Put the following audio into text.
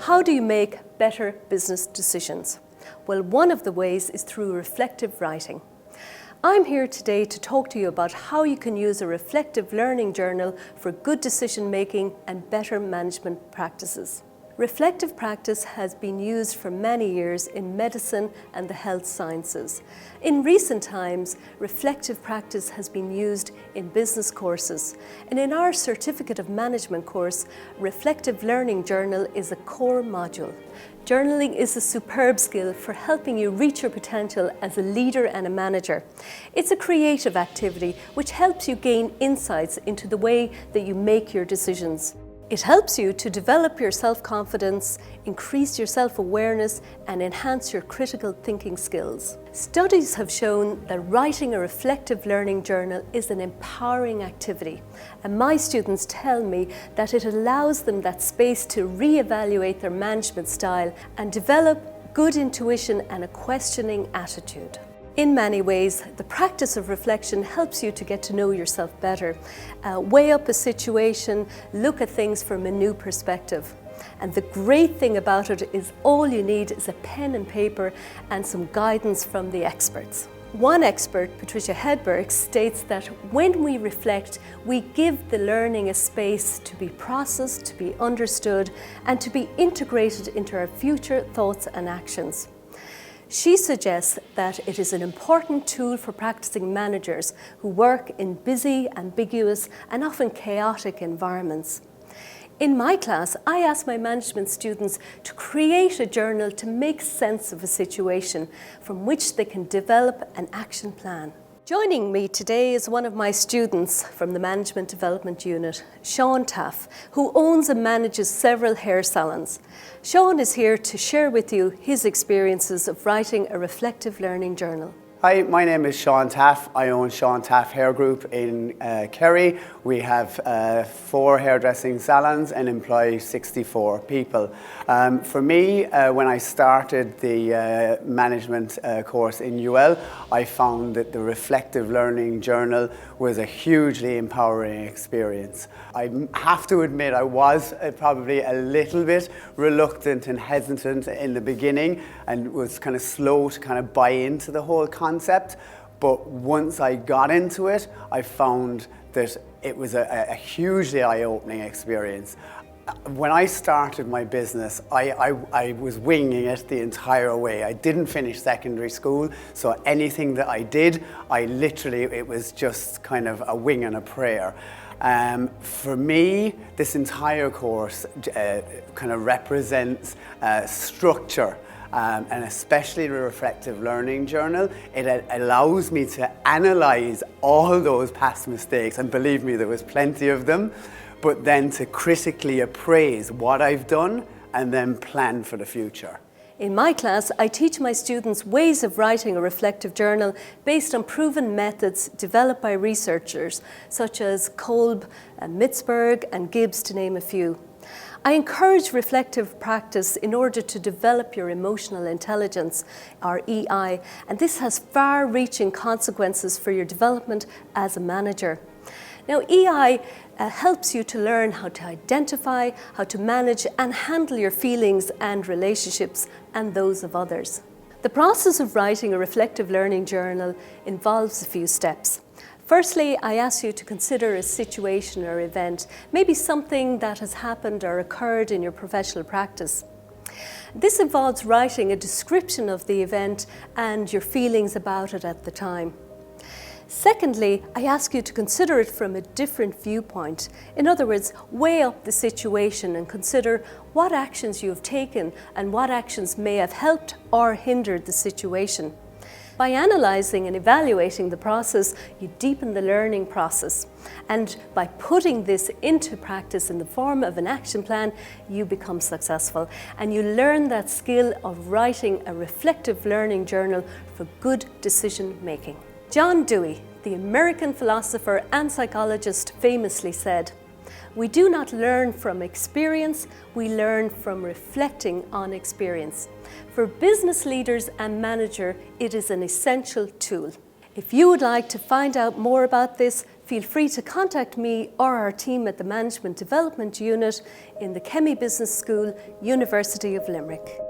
How do you make better business decisions? Well, one of the ways is through reflective writing. I'm here today to talk to you about how you can use a reflective learning journal for good decision making and better management practices. Reflective practice has been used for many years in medicine and the health sciences. In recent times, reflective practice has been used in business courses. And in our Certificate of Management course, Reflective Learning Journal is a core module. Journaling is a superb skill for helping you reach your potential as a leader and a manager. It's a creative activity which helps you gain insights into the way that you make your decisions. It helps you to develop your self-confidence, increase your self-awareness, and enhance your critical thinking skills. Studies have shown that writing a reflective learning journal is an empowering activity, and my students tell me that it allows them that space to re-evaluate their management style and develop good intuition and a questioning attitude. In many ways, the practice of reflection helps you to get to know yourself better, weigh up a situation, look at things from a new perspective. And the great thing about it is all you need is a pen and paper and some guidance from the experts. One expert, Patricia Hedberg, states that when we reflect, we give the learning a space to be processed, to be understood, and to be integrated into our future thoughts and actions. She suggests that it is an important tool for practicing managers who work in busy, ambiguous, and often chaotic environments. In my class, I ask my management students to create a journal to make sense of a situation from which they can develop an action plan. Joining me today is one of my students from the Management Development Unit, Sean Taff, who owns and manages several hair salons. Sean is here to share with you his experiences of writing a reflective learning journal. Hi, my name is Sean Taff. I own Sean Taff Hair Group in Kerry. We have 4 hairdressing salons and employ 64 people. For me, when I started the management course in UL, I found that the reflective learning journal was a hugely empowering experience. I have to admit I was probably a little bit reluctant and hesitant in the beginning and was kind of slow to kind of buy into the whole concept, but once I got into it, I found that it was a hugely eye-opening experience. When I started my business, I was winging it the entire way. I didn't finish secondary school, so anything that I did, it was just kind of a wing and a prayer. For me, this entire course kind of represents structure. And especially the reflective learning journal, it allows me to analyze all those past mistakes, and believe me, there was plenty of them, but then to critically appraise what I've done and then plan for the future. In my class, I teach my students ways of writing a reflective journal based on proven methods developed by researchers such as Kolb, Mitzberg and Gibbs, to name a few. I encourage reflective practice in order to develop your emotional intelligence, or EI, and this has far-reaching consequences for your development as a manager. Now, EI helps you to learn how to identify, how to manage and handle your feelings and relationships and those of others. The process of writing a reflective learning journal involves a few steps. Firstly, I ask you to consider a situation or event, maybe something that has happened or occurred in your professional practice. This involves writing a description of the event and your feelings about it at the time. Secondly, I ask you to consider it from a different viewpoint. In other words, weigh up the situation and consider what actions you have taken and what actions may have helped or hindered the situation. By analysing and evaluating the process, you deepen the learning process. And by putting this into practice in the form of an action plan, you become successful. And you learn that skill of writing a reflective learning journal for good decision making. John Dewey, the American philosopher and psychologist, famously said, "We do not learn from experience, we learn from reflecting on experience." For business leaders and managers, it is an essential tool. If you would like to find out more about this, feel free to contact me or our team at the Management Development Unit in the Chemie Business School, University of Limerick.